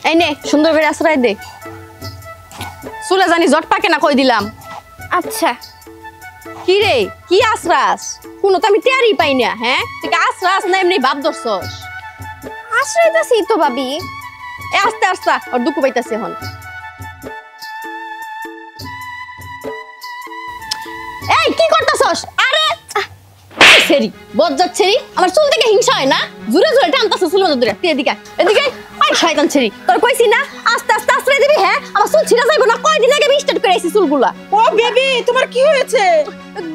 এই নে সুন্দর করে আশ্রয় দে চুলে জানি জট পাকে না কই দিলাম আচ্ছা কি রে কি আশ্রাস কোনো তো আমি টেরই পাই না হ্যাঁ তুই আশ্রাস না এমনি ভাব ধরছস আশ্রয় দিছি তো ভাবি এ আস্তে আস্তে ওর দুঃখ পাইতাছে এখন এই কি করতাছস আরে ছেড়ি বজ্জাত ছেড়ি আমার চুল থেকে হিংসা হয় না জোরে জোরে টানতাছস চুল মধ্যে ধরে তুই এদিকে আই শয়তান ছেড়ি তোর কইছি না আস্তে আস্তে আশ্রয় দিবি হ্যাঁ আমার চুল ছিঁড়া যাইবো না কয়দিন আগে আমি স্টার্ট করে আইছি চুলগুলা ও বেবি তোমার কি হয়েছে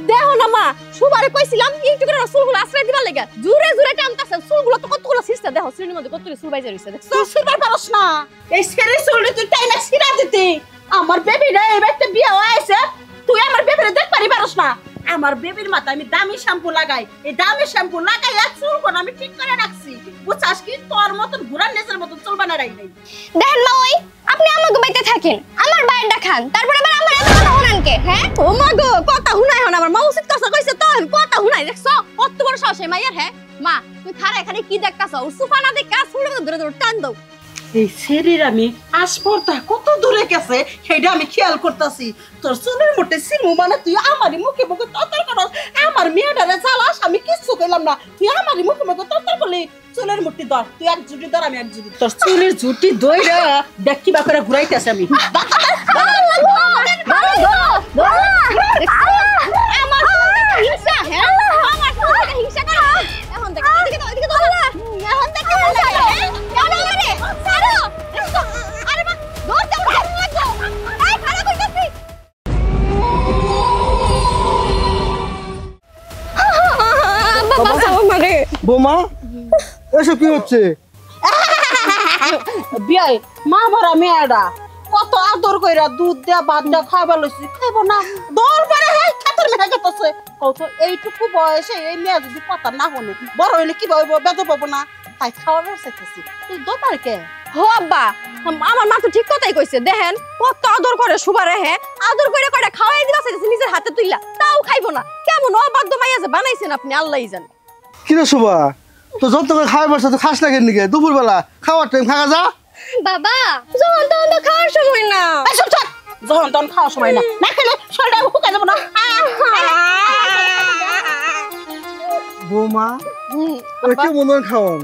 দেখো না মা সুবারে কইছিলাম একটু করে চুলগুলো আশ্রয় দিবার লাগা জোরে জোরে টানতাছে চুলগুলো তো কতগুলো সিস্টা দেখো শ্রেণীর মধ্যে কতগুলো চুল বাইজা রইছে দেখছো তুই সিবার পারছ না এই ছেড়ে চুল তুই টাইনা ছিড়া দিতে আমার বেবি রে এবারে বিয়ে হয়েছে তুই আমার বেবিরে দেখ পারছ না আমার বেবির মাথা আমি দামি শ্যাম্পু লাগাই এই দামি শ্যাম্পু লাগাই আর চুলগুলো আমি ঠিক করে রাখছি বুঝছস কি তোর মতন ঘুরার নেজের মতন চুল বানাই নাই দেখেন মা ওই আপনি আমাকে বাইতে থাকেন আমার বাইরটা খান তারপর আবার আমার এত কথা শুনান কে হ্যাঁ ও মা গো কথা হুনাই হন আমার মা উচিত কথা কইছে তো কথা হুনাই দেখছো কত বড় সাহস এই মাইয়ার হ্যাঁ মা তুই খারে খারে কি দেখতাছ ও সুফা না দেখা চুল ধরে ধরে টান দাও এই শরীর আমি আসপর্দা কত দূরে গেছে সেটা আমি খেয়াল করতেছি তোর চুলের মোটে সিমু মানে তুই আমারই মুখে মুখে তরতর করস আমার মেয়েটারে জ্বালাস আমি কিচ্ছু কইলাম না তুই আমারই মুখে মুখে তরতর করলি চুলের মুঠি ধর তুই এক জুটি ধর আমি এক জুটি তোর চুলের জুটি দইরা দেখ কি বা করে ঘুরাইতেছে আমি বোমা এসব কি হচ্ছে বিয়াই মা ভরা মেয়েটা কত আদর কইরা দুধ দেয়া ভাত দেয়া খাবার লইছি খাইব না দল পারে হাই খাতর মেয়ে গেছে কত এইটুকু বয়সে এই মেয়ে যদি কথা না হলে বড় হইলে কি বলবো বেদর পাবো না তাই খাওয়ার চাইতেছি তুই দোপার কে হো আব্বা আমার মা তো ঠিক কথাই কইছে দেখেন কত আদর করে সুবারে হ্যাঁ আদর করে করে খাওয়াই দিবা চাইছে নিজের হাতে তুইলা তাও খাইবো না কেমন অবাধ্য মাইয়া যে বানাইছেন আপনি আল্লাহই জানে কি রে শোভা তো যত করে খাওয়ার বসে তো খাস না কেন নিকে দুপুর বেলা খাওয়ার টাইম খাওয়া যা বাবা যখন তখন তো খাওয়ার সময় না যখন তখন খাওয়ার সময় না না খেলে শরীরটা শুকাই যাবো না বৌমা কেমন খাওয়ান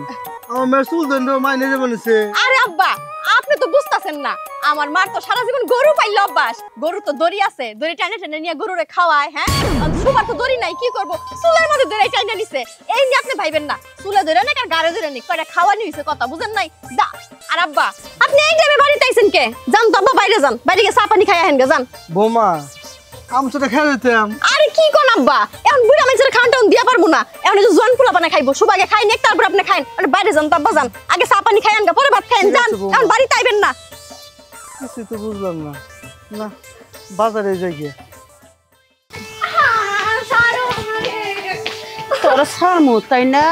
আমার মেয়ের চুল দণ্ড মাইনে যে বলেছে আরে আব্বা আপনি তো বুঝতাছেন না আমার মার তো সারা জীবন গরু পাইলো অভ্যাস গরু তো দড়ি আছে দড়ি টানে টানে নিয়ে গরুরে খাওয়ায় হ্যাঁ সুবার তো দড়ি নাই কি করব চুলের মধ্যে দড়ি টানে নিছে এই নিয়ে আপনি ভাইবেন না চুলে ধরে না আর গাড়ে ধরে নি কয়টা খাওয়ানি হইছে কথা বুঝেন নাই দা আর আব্বা আপনি এই টাইমে বাড়িতে আইছেন কে যান তো আব্বা বাইরে যান বাইরে গিয়ে চা পানি খাই আহেন গে যান বৌমা আমি তো খেয়ে দিতাম আরে কি কোন আব্বা এখন বুড়া মানুষের খাওয়াটা দিয়া পারবো না এখন যে জোয়ান পোলা বানায় খাইবো সুবাগে খাই নে তারপর আপনি খাইন আরে বাইরে যান তো আব্বা যান আগে চা পানি খাই আনগা পরে ভাত খাইন যান এখন বাড়িতে আইবেন না কিছু তো বুঝলাম না না বাজারে যাই গিয়ে তোর সামু তাই না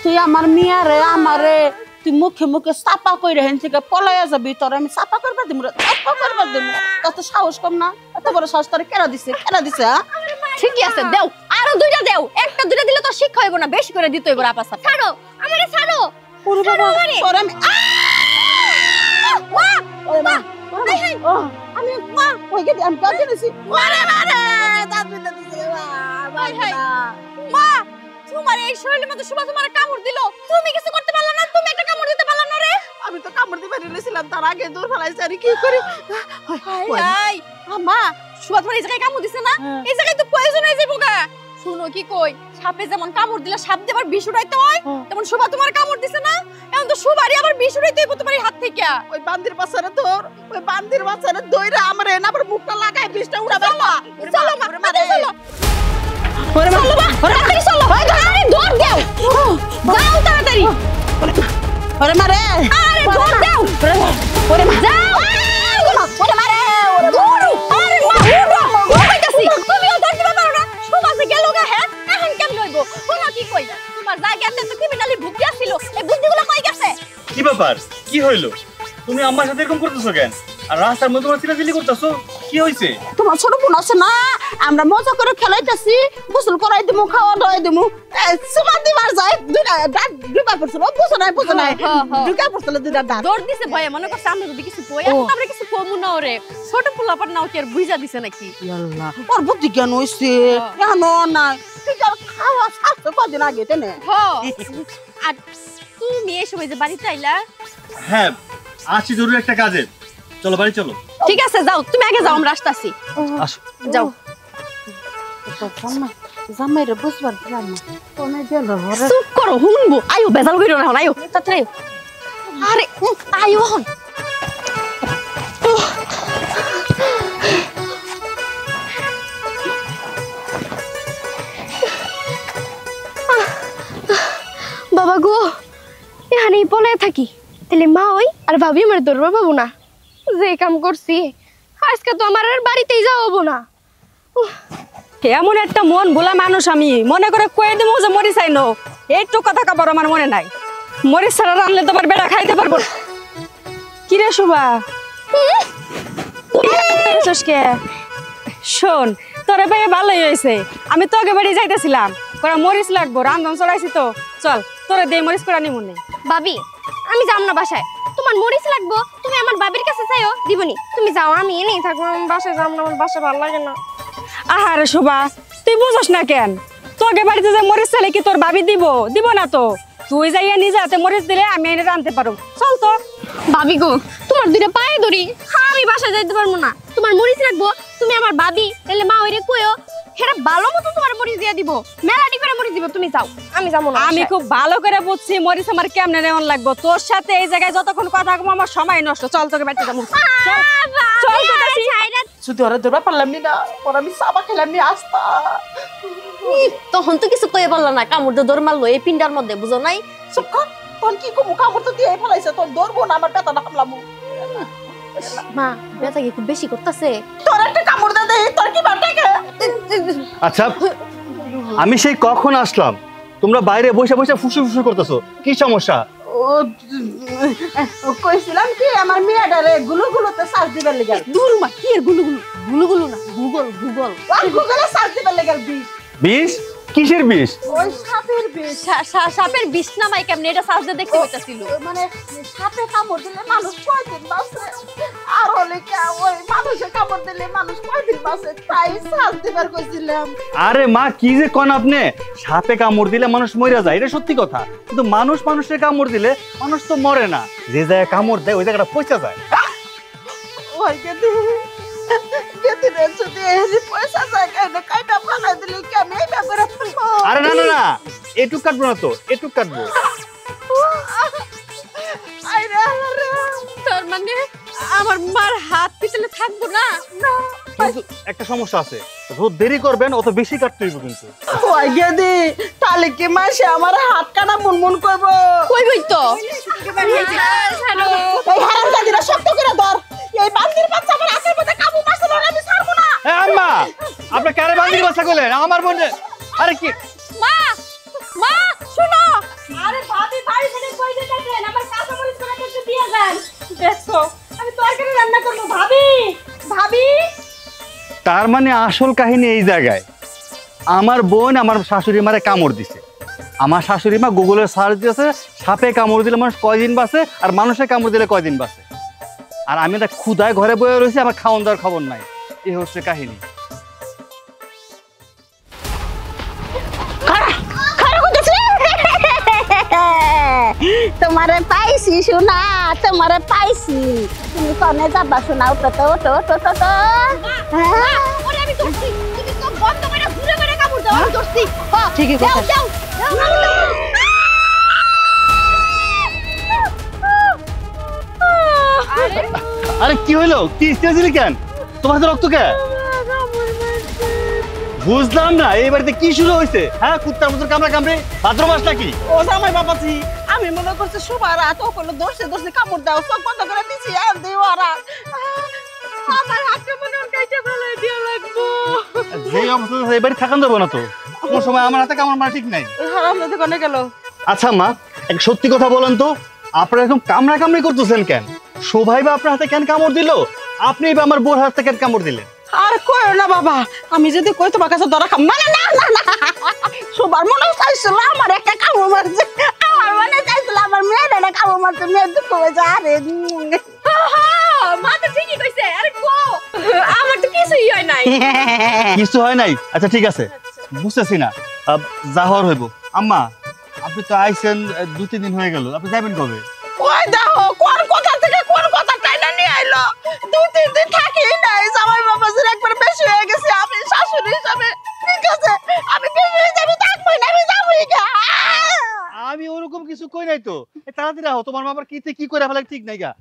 তুই আমার মিয়ারে আমারে তুই মুখে মুখে চাপা কইরে হেন থেকে পলাইয়া যাবি তোর আমি চাপা করবা দিমু চাপা করবা দিমু কত সাহস কম না এত বড় সাহস তোর কেন দিছে হ্যাঁ ঠিকই আছে দেও আরো দুইটা দেও একটা দুইটা দিলে তো শিক্ষা হইব না বেশি করে দিতে হইব আপা সাথে ছাড়ো আমারে ছাড়ো ওরে বাবা তোর আমি ওরে মা আমি মা ওই গেদি আমি কাজ দিছি মারে দাঁত বিলে দিছে মা তোমার এই শরীরের মধ্যে সুবা তোমার কামড় দিল তুমি কিছু করতে পারলা না তুমি একটা কামড় দিতে পারলা না রে আমি তো কামড় দিতে পারিছিলাম তার আগে দূর ফেলাইছি আর কি করি হাই মা সুবা তোমার এই জায়গায় কামড় দিছে না এই জায়গায় তো প্রয়োজন হয়ে যাবো গা শুনো কি কই সাপে যেমন কামড় দিলে সাপ দিয়ে আবার বিষ উড়াইতে হয় তেমন সুবা তোমার কামড় দিছে না এখন তো সুবারই আবার বিষ উড়াইতে হইব তোমার হাত থেকে ওই বান্দির বাচ্চারে ধর ওই বান্দির বাচ্চারে দইরা আমারে না আবার মুখটা লাগায় বিষটা উড়াবে চলো মা চলো ওরে মা তাড়াতাড়ি চলো আরে দৌড় দাও যাও তাড়াতাড়ি ওরে মা রে আরে দৌড় দাও ওরে মা যাও ওরে মা রে দৌড়ো আরে মা উড়ো কইতাছি তুমিও দৌড় দিবা পারো না সমাজে গেল গা হ্যাঁ এখন কেমন হইব কোন কি কই তোমার জায়গাতে তো ক্রিমিনালি ভুগি আসছিল এই বুদ্ধিগুলো কই গেছে কি ব্যাপার কি হইলো তুমি আমার সাথে এরকম করতেছো কেন আর রাস্তার মধ্যে তোমরা চিল্লাচিল্লি করতেছো কি কি হইছে? তোমার ছোট বোন আছে না, আমরা মজা করে খেলাইতেছি, গোসল করাই দিমু, খাওয়া দাওয়াই দিমু, সুমা দিবার যায় দুইবার পড়ছিল, বুঝো নাই দুইবার পড়ছিল দুইটা দাঁত। দৌড় দিছে ভয়ে, মনে করছে আমরা যদি কিছু কই এখন আমরা কিছু কমু না ওরে। ছোট পোলাপার নাও কি আর বুঝা দিছে নাকি? আল্লাহ, ওর বুদ্ধি জ্ঞান হইছে, কেন না তুই যার খাওয়া সাথে কদিন আগে তেনে। আর তুমি এই সময় যে বাড়িতে আইলা? হ্যাঁ, আসি জরুরি একটা কাজে। চলো বাড়ি চলো। ঠিক আছে যাও, তুমি আগে যাও, আমরা আসতাছি। আসো। যাও। জামাই রে বুঝবার দিলাম না, তোমরা গেল ঘরে। চুপ করো, শুনবো। আয়ো বেজাল কইরো না, আয়ো তাড়াতাড়ি আয়ো। আরে আয়ো হন। বাবা গো, এখানেই পলে থাকি, তাহলে মা ওই আর ভাবি আমার ধরবে পাবো না। যে কাম করছি আজকে তো আমার আর বাড়িতেই যাওয়াবো না। এমন একটা মন ভোলা মানুষ আমি, মনে করে কয়ে দেবো যে মরিচ আইনো, একটু কথা কাপড় আমার মনে নাই। মরিচ ছাড়া রানলে তোমার বেড়া খাইতে পারবো না। কিরে শোভা, শোন তোরে ভাই ভালোই হয়েছে, আমি তোকে বাড়ি যাইতেছিলাম, করে মরিচ লাগবো, রান্ধন চড়াইছি তো, চল তোরে দিয়ে মরিচ করে নিমুন। ভাবি আমি যাম না বাসায়, তোমার মরিচ লাগবো, তুমি আমার বাবির কাছে চাইও দিবনি। তুমি যাও, আমি এনেই থাকবো, আমি বাসায় যাম না, আমার বাসা ভালো লাগে না। আহারে শোভা, তুই বুঝস না কেন? তোকে বাড়িতে যে মরিচ চাইলে কি তোর ভাবি দিব না তো? তুই যাইয়া নিজে হাতে মরিচ দিলে আমি এনে রানতে পারো। চল তো। ভাবি গো, তোমার দুইটা পায়ে ধরি, আমি বাসায় যাইতে পারবো না। তোমার মরিচ রাখবো, তুমি আমার ভাবি, তাহলে মা ওইরে কইও হেরা ভালো মতো তোমার মরিচ দিয়ে দিব, মেলাটি করে মরিচ দিব। তুমি যাও, আমি যাবো না। আমি খুব ভালো করে বুঝছি মরিচ আমার কেমনে নেওয়ান লাগবো। তোর সাথে এই জায়গায় যতক্ষণ কথা বলবো আমার সময় নষ্ট। চল তোকে বাড়িতে যাবো। চল কোথাছি। শুধু ওরা ধরবা পারলাম না, ওরা আমি সাবা খেলাম নি আসতা। তখন তো কিছু কইে বললা না, কামড় দিয়ে দৌড় মারলো এই পিন্ডার মধ্যে, বুঝো নাই? চুপ কর, তোর কি কমু, কামড় তো দিয়ে ফেলাইছে, তোর ধরবো না, আমার পেটা না হামলামু। মা ব্যথা কি খুব বেশি করতেছে? তোর একটা কামড় দে, তোর কি বাটাকে? আচ্ছা, আমি সেই কখন আসলাম, তোমরা বাইরে বসে বসে ফুসু ফুসু করতেছো, কি সমস্যা? ও কইছিলাম কি আমার মেয়েটারে গুলোগুলোতে সার্চ দিবার লেগে। দূর মা, কি এর গুলুগুলু না, গুগল। ওই গুগলে সার্চ দিবার লেগে বিষ। বিষ? কিসের বিষ? ওই সাপের বিষ। সাপের বিষ নামাই কেমনে? এটা সার্চ দিয়ে দেখতে হইতাছিল। মানে সাপে কামড় দিলে মানুষ কয়দিন বাঁচে, আর হলে কি ওই মানুষে কামড় দিলে মানুষ কয়দিন বাঁচে, তাই সার্চ দিবার কইছিলাম। আরে মা, কি যে কোন আপনি? সাপে কামড় দিলে মানুষ মরে যায়, এটা সত্যি কথা, কিন্তু মানুষের কামড় দিলে মানুষ তো মরে না। যে জায়গায় কামড় দেয় ওই জায়গাটা পচে যায়। ওই গেদি রে, যদি এই পয়সা যায় কেন কাইটা ফালাই দিলে কি আমি এই ব্যাপারে ফেলবো? আরে না, এটুক কাটবো না তো, এটুক কাটবো। আরে আরে, তার মানে আমার মার হাত পিছলে থাকবো না? কিন্তু একটা সমস্যা আছে, যত দেরি করবেন অত বেশি কাটতে হইব কিন্তু। ওই গেদি তাহলে কি মাসে আমার হাত কাটা মুনমুন করবো? কইবই তো। এই হারামজাদিরা শক্ত করে ধর, এই বান্দির বাচ্চা আমার হাতের মধ্যে কাবু মারছে না, আমি ছাড়বো না। হ্যাঁ আম্মা, আপনি কারে বান্দির বাচ্চা কইলেন? আমার বোনে। আরে কি মা শুনো। আরে ভাবি বাড়ি থেকে কই দিতেছেন? আমার কাঁচা মরিচ করে একটু দিয়ে যান। দেখছো আমি তরকারি রান্না করব। ভাবি তার মানে আসল কাহিনী এই জায়গায়, আমার বোন আমার শাশুড়ি মারে কামড় দিছে। আমার শাশুড়ি মা গুগলে সার্চ দিয়েছে সাপে কামড় দিলে মানুষ কয়দিন বাঁচে আর মানুষের কামড় দিলে কয়দিন বাঁচে। আর আমি একটা ক্ষুধায় ঘরে বয়ে রয়েছি, আমার খাওয়ান দেওয়ার খবর নাই। এই হচ্ছে কাহিনী। তোমারে পাইছি শোনা, তোমারে পাইছি। তুমি কনে যাবা শোনা? ওটো তো ওটো ওটো তো তো। ওরে আমি ধরছি, তুমি তো বন্ধ করে ঘুরে ঘুরে কামড় দাও। আমি ধরছি। ঠিকই কথা। যাও আরে কি হইলো? কি ছিল কেন? তোমার হাতে রক্ত কে? বুঝলাম না, এই বাড়িতে কি শুরু হয়েছে? হ্যাঁ, কুত্তার মতো কামড়ে ভাদ্র মাস নাকি? ও জামাই বাবাজি, আমি মনে করছি সুবার রাত ও কোনো দর্শে কামড় দাও, চোখ বন্ধ করে দিছি আর দিও আর আমার হাতটা মনে হয় কাইটা ফেলাই দিয়া লাগবো। যে অবস্থা এই বাড়ি থাকান যাবো না তো। কোন সময় আমার হাতে কামড় মারা ঠিক নাই। হারামজাদি কনে গেল? আচ্ছা মা, এক সত্যি কথা বলেন তো, আপনারা এরকম কামড়াকামড়ি করতেছেন কেন? শোভাই বা আপনার হাতে কেন কামড় দিল? আপনি আমার বোর হাত থেকে কামড় দিলেন। আর কইও না বাবা, আমি যদি কই তোমার কাছে ধরা খাম না না না না সবার মনে চাইছিল আমার একটা কামড় মারছে, আমার মনে চাইছিল আমার মেয়েটা না কামড় মারছে, মেয়ে দুঃখ হয়েছে। আরে মা তো ঠিকই কইছে। আরে কো আমার তো কিছুই হয় নাই। কিছু হয় নাই? আচ্ছা ঠিক আছে, বুঝতেছি না, যা হওয়ার হইব। আম্মা আপনি তো আইছেন 2-3 দিন হয়ে গেল, আপনি যাবেন কবে? ওই দেখো কোন কথা থেকে কোন কথা টাইনা নিয়ে আইলো। 2-3 দিন থাকি নাই, জামাই বাবাজির একবার বেশি হয়ে গেছে। আমি শাশুড়ি হিসাবে ঠিক আছে, আমি বেশি হয়ে যাবে থাকবই না, আমি যাবই গা। আমি ওরকম কিছু কই নাই তো। তাড়াতাড়ি আও, তোমার মা আবার কি করে ফেলে ঠিক নাই গা।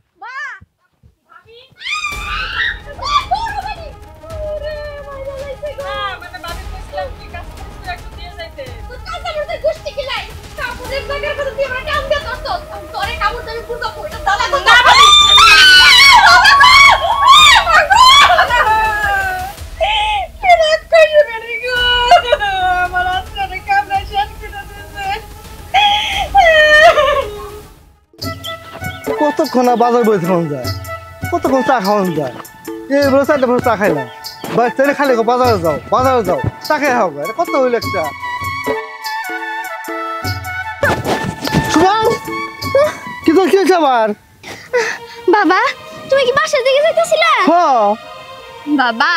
কতক্ষণ আর বাজার বইতে খাওয়ান যায়, কতক্ষণ চা খাওয়ান যায়। এইগুলো 4টা পর চা খাইলাম, বাচ্চারা খালি বাজারে যাও চা খাই খাও। এটা কত হইল একটা। শুভাম কি তো কি হয়েছে আবার? বাবা তুমি কি বাসার দিকে যাইতেছিলা? হ্যাঁ। বাবা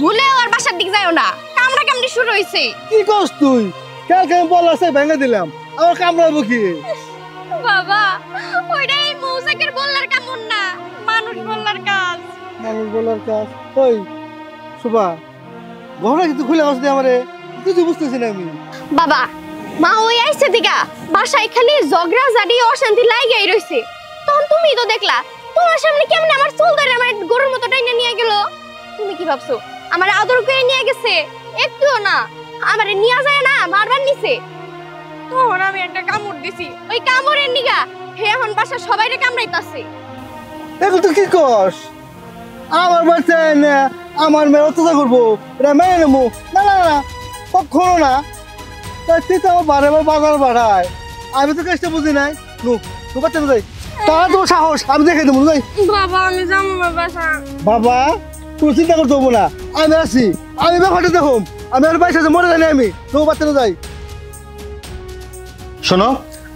ভুলেও আর বাসার দিকে যাও না, কামড়া কামড়ি শুরু হইছে। কি করছ তুই? কালকে আমি বল আছে ভেঙে দিলাম, আমার কামড়াবো কি? বাবা ওইটাই মৌসাকের বললার কামড় না, মানুষ বললার কাজ। মানুষ বলার কাজ। ওই শুভা ঘরে কিন্তু খুলে আসতে আমারে কিছু বুঝতেছি না আমি। বাবা মা ওই আইছে দিগা বাসায় খালি ঝগড়া জারি অশান্তি লাগাই রইছে। তখন তুমি তো দেখলা তোমার সামনে কেমনে আমার চুল ধরে আমার গরুর মতো টাইনা নিয়ে গেল। তুমি কি ভাবছো আমার আদর করে নিয়ে গেছে? একটুও না, আমারে নিয়ে যায় না মারবার নিছে। তখন আমি একটা কামড় দিছি, ওই কামড়ের নিগা হে এখন বাসা সবাইরে কামড়াইতাছে। এখন তুই কি করস? আমার বাচ্চা না আমার মেয়ে অত্যাচার করবো, এটা মেনে নেবো না? না না কখনো না। তুই তো আমার বাজার বাড়ায়, আমি তো কেসটা বুঝি নাই। নু বাচ্চা যাই, তারা তোমার সাহস আমি দেখে দেবো যাই। বাবা আমি যাবো বাসা। বাবা কোনো চিন্তা করতে হবো না, আমি আছি, আমি ব্যাপারটা দেখুন। আমি আর বাইশে মরে জানি আমি, নু বাচ্চা যাই। শোনো,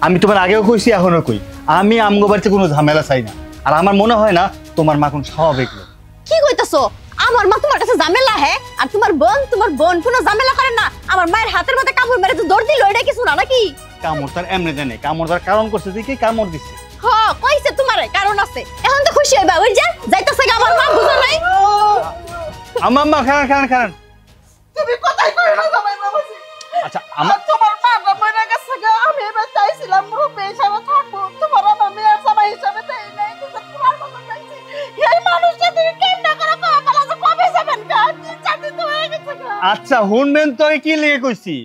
আমি তোমার আগেও কইছি এখনো কই, আমি আমগো বাড়িতে কোনো ঝামেলা চাই না। আর আমার মনে হয় না তোমার মা কোন স্বাভাবিক লোক। কি কইতাছো? আমার মা তোমার কাছে ঝামেলা হে? আর তোমার বোন কোনো ঝামেলা করে না? আমার মায়ের হাতের মধ্যে কামড় মেরে তো দৌড় দিল, এটা কিছু না নাকি? কামড় তার এমনি জানে, কামড় তার কারণ করছে দেখি কামড় দিচ্ছে। হ কইছে তোমারে কারণ আছে, এখন তো খুশি হইবা। ওই যে যাইতাছে আমার মা, বুঝো নাই? আম্মা খান। তুমি কোথায় কই না জামাই বাবাজি? আচ্ছা আমার তোমার মা মরে গেছে গা, আমি এবার চাইছিলাম রূপে হিসাবে থাকবো, তোমার আমার মেয়ের জামাই হিসাবে তাই নাই। কিন্তু তোমার কথা চাইছি, এই মানুষটা তুমি কেমনে করে কবে বলা যে কবে যাবেন গা? 3-4 দিন তো হয়ে গেছে গা। আচ্ছা শুনবেন তো, কি লিখে কইছি?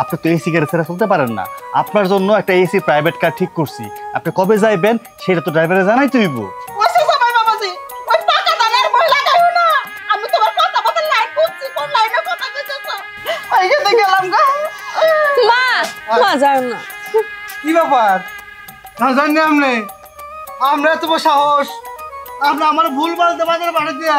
আপনি তো এসি গাড়ি ছেড়ে চলতে পারেন না, আপনার জন্য একটা এসি প্রাইভেট কার ঠিক করছি। আপনি কবে যাইবেন সেটা তো ড্রাইভারে জানাই তুইব। ওসে জামাই বাবাজি, ওই টাকা দানের মহিলা গাইও না। আমি তোমার কথা বলতে লাইন করছি, কোন লাইনে কথা কইতেছো? ওই গেতে গেলাম গা। মা যাও না। কি ব্যাপার? না জানি আমরা তোমার সাহস, আপনি আমার ভুল বলতে বাজারে পাঠিয়ে দিয়া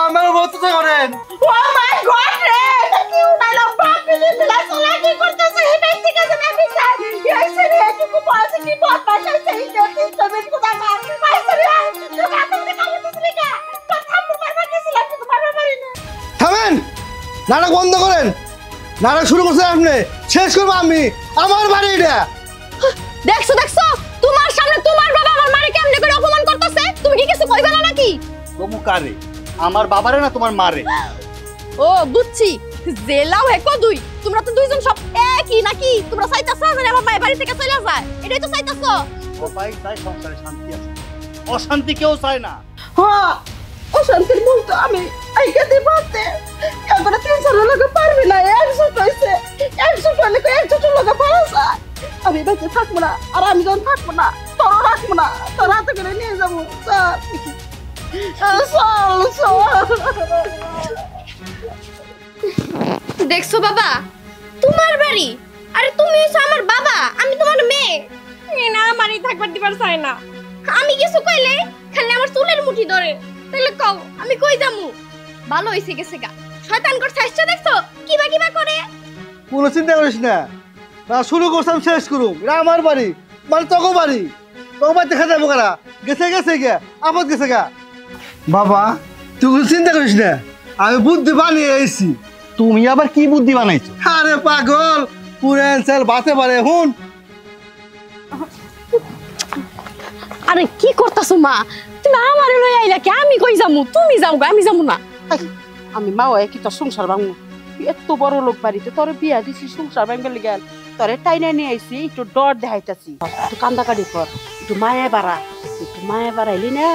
আমার অত্যাচার করেন। ও মাই গড রে, এটা কি উনাইলো? বাপরে দিলা চলা কি করতেছে? এটাই ঠিক আছে না? আমি চাই এই সেরে একটু পয়সা কি বদমাশ আছে, এই যে তুমি কোথা মার পয়সা রে, তুমি কাছে কাছে দিছিস কা? তো থাপ্পড় মারবা গেছিলাম, কিন্তু মারবা পারি না। থামেন, নাটক বন্ধ করেন। নাটক শুরু করছেন আপনি, শেষ করবো আমি। আমার বাড়ি এটা। দেখছো তোমার সামনে তোমার বাবা আমার মারে কেমনে করে অপমান করতেছে। তুমি কি কিছু কইবা না নাকি? তবু কারে? আমার বাবারে না তোমার মারে? ও বুঝছি, জেলাও হে কদুই। তোমরা তো দুইজন সব একই নাকি? তোমরা চাইতাছো যে আমার মায়ের বাড়ি থেকে চলে যায়, এটাই তো চাইতাছো। সবাই চায় সংসারে শান্তি আছে, অশান্তি কেউ চায় না। হ্যাঁ, অশান্তির মূল তো আমি। আইকে দিবাতে একবারে 3-4 লোক পারবি না, 100 হইছে। 100 হলে কো 100 লোক পারা যায়। আমি বেঁচে থাকবো না, আর আমি যখন থাকবো না তোর রাখবো না, তোর হাতে করে নিয়ে যাবো। দেখছো বাবা তোমার বাড়ি, আরে তুমি হইছো আমার বাবা, আমি তোমার মেয়ে। না আমারই থাকবার দিবার চাই না। আমি কিছু কইলে খালি আমার চুলের মুঠি ধরে, তাহলে কও আমি কই যামু? ভালো হইছে গেছে গা। শয়তান করছে আসছে দেখছো? কিবা কিবা করে। কোনো চিন্তা করিস না, না শুরু করছাম শেষ করুম। এটা আমার বাড়ি, মানে তোকে বাড়ি, তোকে বাড়ি দেখা যাবো কারা গেছে গেছে গা, আপদ গেছে গা। বাবা তুই কোনো চিন্তা করিস না, আমি বুদ্ধি বানিয়ে এসেছি। তুমি আবার কি বুদ্ধি বানাইছো? আরে পাগল, পুরেন চাল বাতে পারে হুন। আরে কি করতাছো মা? তুমি আমারে লই আইলা কি? আমি কই যামু? তুমি যাও গা, আমি যামু না। আমি মা হয় কি তোর সংসার ভাঙবো? এত বড় লোক বাড়িতে তোর বিয়া দিছি, সংসার ভাঙবে গেল তোরে টাইনা নিয়ে আইছি, একটু ডর দেখাইতাছি, একটু কান্দাকাটি কর, একটু মায়া বাড়াইলি না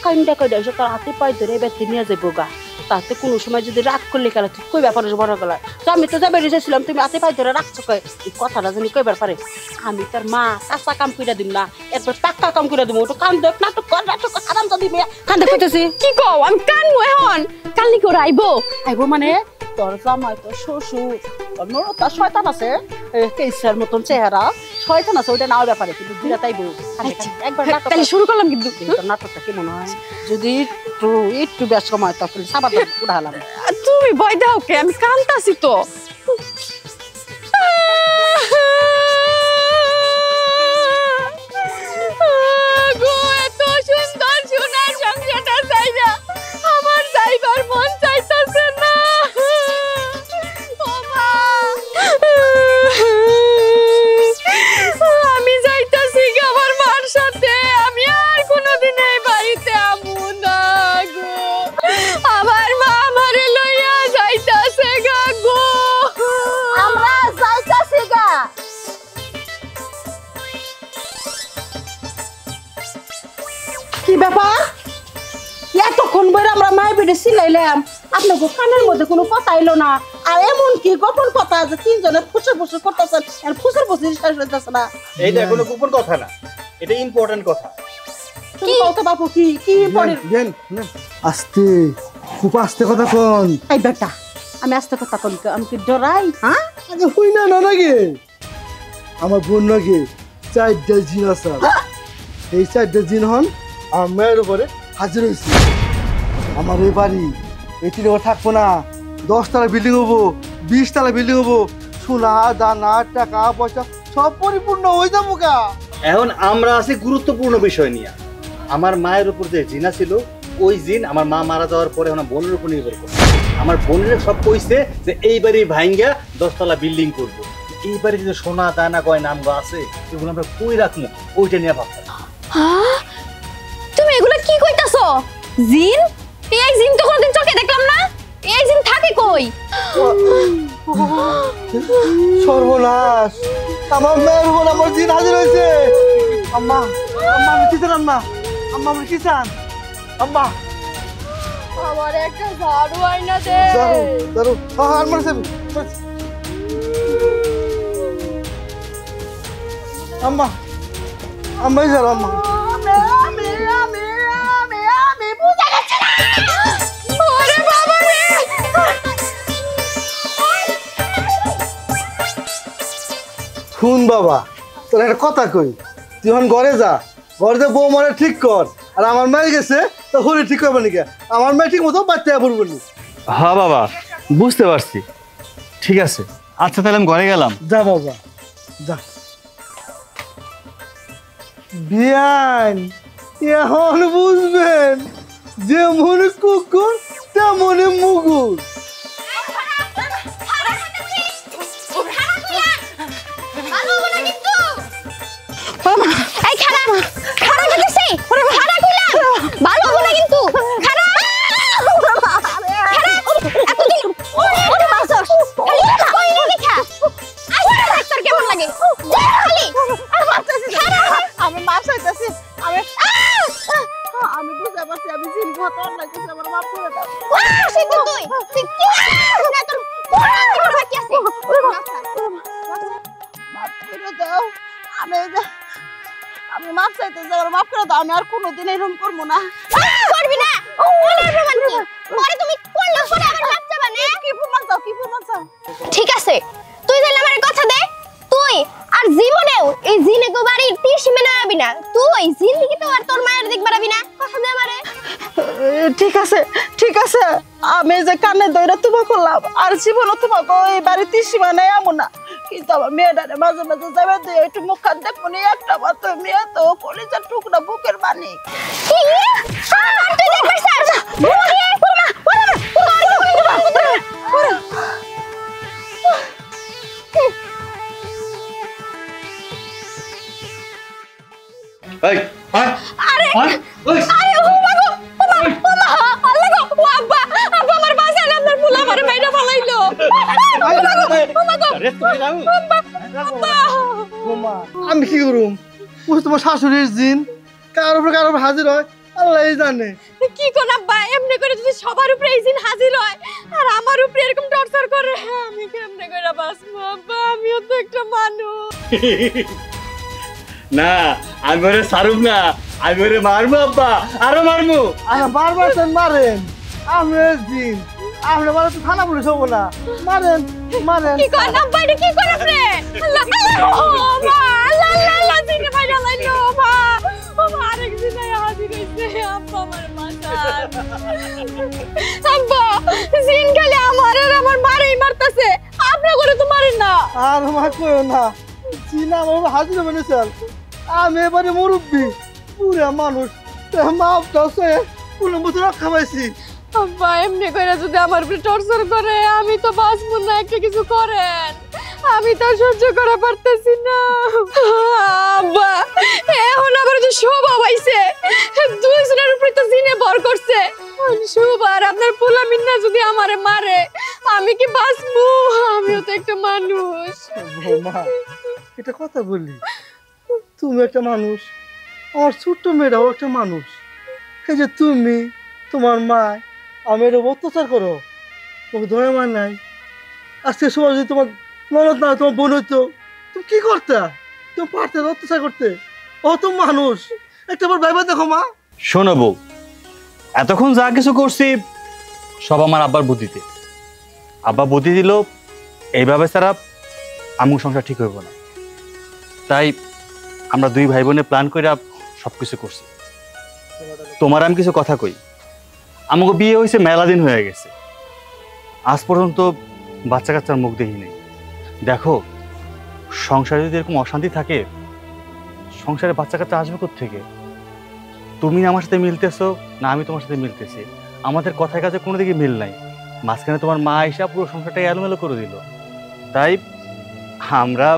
কান্দা কই দেয় তোর হাতে পাই ধরে বেতে নিয়ে যাবো গা। তাতে কোনো সময় যদি রাগ করলে গেলে তুই কই ব্যাপারে বড় গলা তো আমি তো যাবে রেখেছিলাম, তুমি হাতে পাই ধরে রাখছো কয় এই কথাটা জানি কইবার পারে। আমি তোর মা কাঁচা কাম করে দিম না, এরপর টাক্কা কাম করে দিব, ওটা কান্দ নাটক কর আরাম তো দিবে কান্দা কইতেছি। কি কও? আমি কানমু এখন? কালনি কি ওরা আইবো? আইবো মানে তোর জামাই তোর শ্বশুর তোর নরতা শয়তান আছে, কেসার মতন চেহারা শয়তান আছে, ওইটা নাও ব্যাপারে কিন্তু দুইটা তাইবো একবার নাটক। তাহলে শুরু করলাম কিন্তু। তোর নাটকটা কি মনে হয় যদি একটু বেশ সময় তখন সাবান উঠালাম। তুমি ভয় দাও কে? আমি কান্তাছি তো। গো, এত সুন্দর সোনার সংসারটা চাইনা আমার যাইবার মন চাইতাছে না। ও মা, আমি যাইতাছি গো আমার মার সাথে। আমি আর কোনোদিন এই বাড়িতে আমু না গো। আমার মা আমারে লইয়া যাইতাছে গা গো। আমরা যাইতাছি গা। কি ব্যাপার? এতক্ষণ বইরা আমরা মায়ের বেড়ে সিলাইলাম, আপনাকে কানের মধ্যে কোনো কথা এলো না, আর এমন কি গোপন কথা আছে তিনজনে ফুসে ফুসে করতেছেন, আর ফুসের ফুসে শেষ হইতেছে না। এইটা কোনো গোপন কথা না, এটা ইম্পর্টেন্ট কথা। তুমি বলতে বাপু কি কি পড়ে? আস্তে, খুব আস্তে কথা কন। এই বেটা আমি আস্তে কথা কই, আমি কি ডরাই? হ্যাঁ আগে হই না নাগে আমার বোন নাকি 4টা জিন আছে, এই 4টা জিন হন আমার মেয়ের উপরে হাজির হয়েছে। আমার এই বাড়ি এই 3 ঘর থাকবো না, 10 তলা বিল্ডিং হবো, 20 তলা বিল্ডিং হবো, সোনা দানা টাকা পয়সা সব পরিপূর্ণ হয়ে যাবো গা। এখন আমরা আছি গুরুত্বপূর্ণ বিষয় নিয়ে। আমার মায়ের উপর যে জিনা ছিল, ওই জিন আমার মা মারা যাওয়ার পরে আমার বোনের উপর নির্ভর করে। আমার বোনের সব কইছে যে এইবারই ভাঙ্গা 10 তলা বিল্ডিং করবো। এইবারে যে সোনা দানা গয়না আমগো আছে, এগুলো আমরা কই রাখবো ওইটা নিয়ে ভাবছি। হ্যাঁ? তুমি এগুলো কি কইতাছো? জিন? এই জিন তো কোনদিন চোখে দেখলাম না। এই জিন থাকে কই? সর্বনাশ, আমার মেয়ের উপর আমার জিন হাজির হয়েছে। আম্মা, আম্মা আমি কি চান? আম্মা, আম্মা আমি কি চান? আম্মা আমার একটা ঝাড়ু আইনা দে। দারু দারু আর মারছে। আম্মা, আম্মা এই যাও আম্মা। ওরে বাবা রে! শুন বাবা, তোর একটা কথা কই, তুই এখন ঘরে যা, ঘরে বউ মরে ঠিক কর। আর আমার মেয়ে গেছে তো হলে ঠিক করবে নাকি? আমার মেয়ে ঠিক মতো বাচ্চা পড়বো নি। হ্যাঁ বাবা, বুঝতে পারছি। ঠিক আছে, আচ্ছা তাহলে আমি ঘরে গেলাম। যা বাবা যা। বিয়ান এখন বুঝবেন যে মনে কুকুর তেমনে মুগুর। এই খাড়া খাড়া করতেছি। খাড়া কইলাম ভালো হবে না কিন্তু। খাড়া খাড়া এতদিন ওরে মাসস খালি কই নি দেখা আইসা ডাক্তার কেমন লাগে খালি আর মারতেছি। আমি মাছ হইতাছি, আমি বুঝতে পারছি আমি জিন ঘটনা লাগছে, আমার মাফ করে দাও। সে তুই তুই কি না তোর পোড়া দিবার বাকি আছে। মাফ করে দাও। আমি মাফ চাইতেছি, আমার মাফ করে দাও। আমি আর কোনোদিন এরকম করবো না। করবি না ওনার প্রমাণ কি? পরে তুমি করলে পরে আবার মাপ চাবা না। কি প্রমাণ চাও, কি প্রমাণ চাও? ঠিক আছে, তুই তাহলে আমার কথা দে। তুই আর জীবনেও এই জিনে গো বাড়ির তীর সীমে না আবি না। তুই জিন্দেগি তো আর তোর মায়ের দেখবার আবি না। কথা দে আমারে। ঠিক আছে ঠিক আছে, আমি যে কানে দইরা তোমা করলাম আর জীবনও তোমাকে ওই বাড়িতে সীমানায় আমো না, কিন্তু আমার মেয়েটারে মাঝে মাঝে যাবে দিয়ে একটু মুখ খান দেখবো না, একটা মাত্র মেয়ে তো কলিজার টুকরা বুকের বানি। এই আয় আরে আয় ওই আরে ও মাগো ও মা আল্লাহ গো ও আব্বা আব্বা আমার বাঁচান, আপনার পোলা আমারে মাইরা ফলাইলো। ও মাগো আরে তুমি যাও আব্বা বোমা আমি কি করুম? ওই তোমার শাশুড়ির জিন কার উপরে হাজির হয় আল্লাহই জানে। কি কোন আব্বা, এমনি করে যদি সবার উপরে এই দিন হাজির হয় আর আমার উপরে এরকম টর্চার করে, আমি কেমনে করে বাঁচবো আব্বা? আমিও তো একটা মানুষ। না আমি ওরে সারুম না, আমি ওরে মারবো আব্বা, আরো মারবো। আর বারবার তো মারেন, আমি জিন আপনি বলে তো থানা পুলিশ হবো না, মারেন মারেন। কি কোন আব্বা, এটা কি করে আপনি? আল্লাহ আল্লাহ ও মা আল্লাহ আল্লাহ আল্লাহ দিনে মাইরা লাইলো মা, ও মা আরেক দিন হাজির হইছে আব্বা আমার বাঁচান। আব্বা জিন খালি আমার আর আমার মারেই মারতাছে, আপনি করে তো মারেন না। আর আমার কইও না, জিন আমার হাজির হবে না স্যার, আমি এবারে মুরব্বী পুরা মানুষ, মাপ দাসে কোনো মতো রক্ষা পাইছি। আব্বা এমনি করে যদি আমার উপরে টর্চার করে আমি তো বাঁচবো না, একটা কিছু করেন, আমি তো সহ্য করা পারতেছি না। আব্বা এখন আবার যে শোভা পাইছে, দুইজনের উপরে তো জিনে ভর করছে, শোভা আর আপনার পোলা মিন্না যদি আমারে মারে আমি কি বাঁচবো? আমিও তো একটা মানুষ। মা এটা কথা বলি, তুমি একটা মানুষ, আমার ছোট্ট মেয়েরাও একটা মানুষ, এই যে তুমি তোমার মা আমি এটা অত্যাচার করো, তোমাকে ধরে মার নাই, আজকে সময় যদি তোমার ননদ না তোমার বোন হইতো তুমি কি করতে? তুমি পারতে অত্যাচার করতে? ও তো মানুষ, একটা বার ভাইবা দেখো মা। শোনো বউ, এতক্ষণ যা কিছু করছি সব আমার আব্বার বুদ্ধিতে। আব্বা বুদ্ধি দিল এইভাবে ছাড়া আমার সংসার ঠিক হইব না, তাই আমরা দুই ভাই বোনে প্ল্যান করে সব কিছু করছি। তোমার আমি কিছু কথা কই, আমাকে বিয়ে হয়েছে মেলা দিন হয়ে গেছে, আজ পর্যন্ত বাচ্চা কাচ্চার মুখ দেখি নেই। দেখো সংসারে যদি এরকম অশান্তি থাকে, সংসারে বাচ্চা কাচ্চা আসবে কোত্থেকে? তুমি আমার সাথে মিলতেছো না আমি তোমার সাথে মিলতেছি, আমাদের কথায় কাছে কোনো দিকে মিল নাই, মাঝখানে তোমার মা এসে পুরো সংসারটাই এলোমেলো করে দিল। তাই আমরা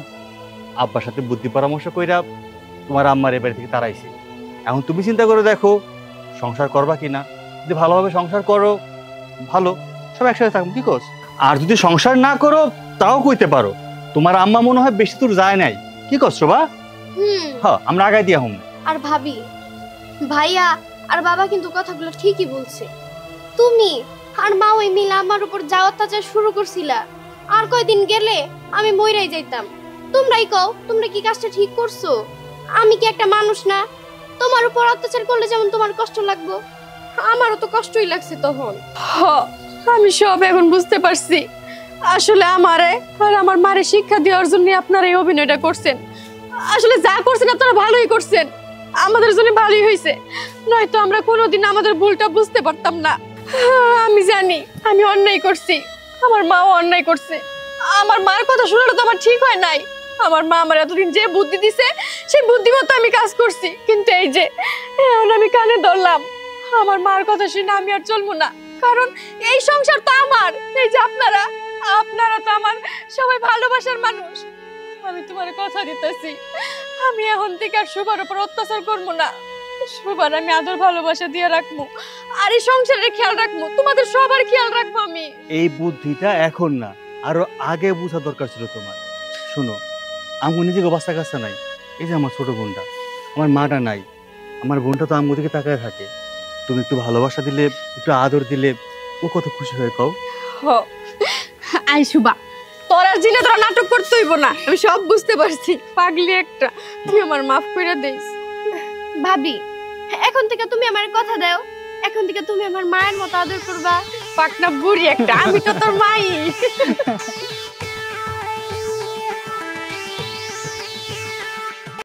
আব্বার সাথে বুদ্ধি পরামর্শ কইরা তোমার আম্মার এবারে থেকে তাড়াইছি। এখন তুমি চিন্তা করে দেখো সংসার করবা কিনা, যদি ভালোভাবে সংসার করো ভালো, সব একসাথে থাকবো, কি কস? আর যদি সংসার না করো তাও কইতে পারো, তোমার আম্মা মনে হয় বেশি দূর যায় নাই, কি কস শোভা? হ্যাঁ আমরা আগাই দিয়া হুম। আর ভাবি ভাইয়া আর বাবা কিন্তু কথাগুলো ঠিকই বলছে, তুমি আর মা ওই মিলে আমার উপর যা অত্যাচার শুরু করছিলা, আর কয়দিন গেলে আমি মইরাই যাইতাম। তোমরাই কও তোমরা কি কাজটা ঠিক করছো? আমি কি একটা মানুষ না? তোমার উপর অত্যাচার করলে যেমন তোমার কষ্ট লাগবে, আমারও তো কষ্টই লাগছে তখন। আমি সব এখন বুঝতে পারছি, আসলে আমারে আর আমার মারে শিক্ষা দেওয়ার জন্য আপনারা এই অভিনয়টা করছেন। আসলে যা করছেন আপনারা ভালোই করছেন, আমাদের জন্য ভালোই হয়েছে, নয়তো আমরা কোনোদিন আমাদের ভুলটা বুঝতে পারতাম না। আমি জানি আমি অন্যায় করছি, আমার মাও অন্যায় করছে, আমার মার কথা শুনলে তো আমার ঠিক হয় নাই। আমার মা আমার এতদিন যে বুদ্ধি দিছে সেই বুদ্ধি মতো আমি কাজ করছি, কিন্তু এই যে এখন আমি কানে ধরলাম, আমার মার কথা শুনে আমি আর চলবো না, কারণ এই সংসার তো আমার। এই যে আপনারা তো আমার সবাই ভালোবাসার মানুষ, আমি তোমার কথা দিতেছি আমি এখন থেকে আর শোভার উপর অত্যাচার করবো না, শোভার আমি আদর ভালোবাসা দিয়ে রাখবো, আর এই সংসারের খেয়াল রাখবো, তোমাদের সবার খেয়াল রাখবো আমি। এই বুদ্ধিটা এখন না, আরো আগে বোঝা দরকার ছিল তোমার। শুনো, আমার নিজেকে বাচ্চা কাচ্চা নাই, এই যে আমার ছোট বোনটা, আমার মাটা নাই, আমার বোনটা তো আমার দিকে তাকায় থাকে, তুমি একটু ভালোবাসা দিলে একটু আদর দিলে ও কত খুশি হয়ে কও। আই শুভা, তোর আর জিনে তোরা নাটক করতে হইব না, আমি সব বুঝতে পারছি, পাগলি একটা, তুই আমার মাফ করে দিস। ভাবি এখন থেকে তুমি আমার কথা দাও, এখন থেকে তুমি আমার মায়ের মতো আদর করবা। পাকনা বুড়ি একটা, আমি তো তোর মাই।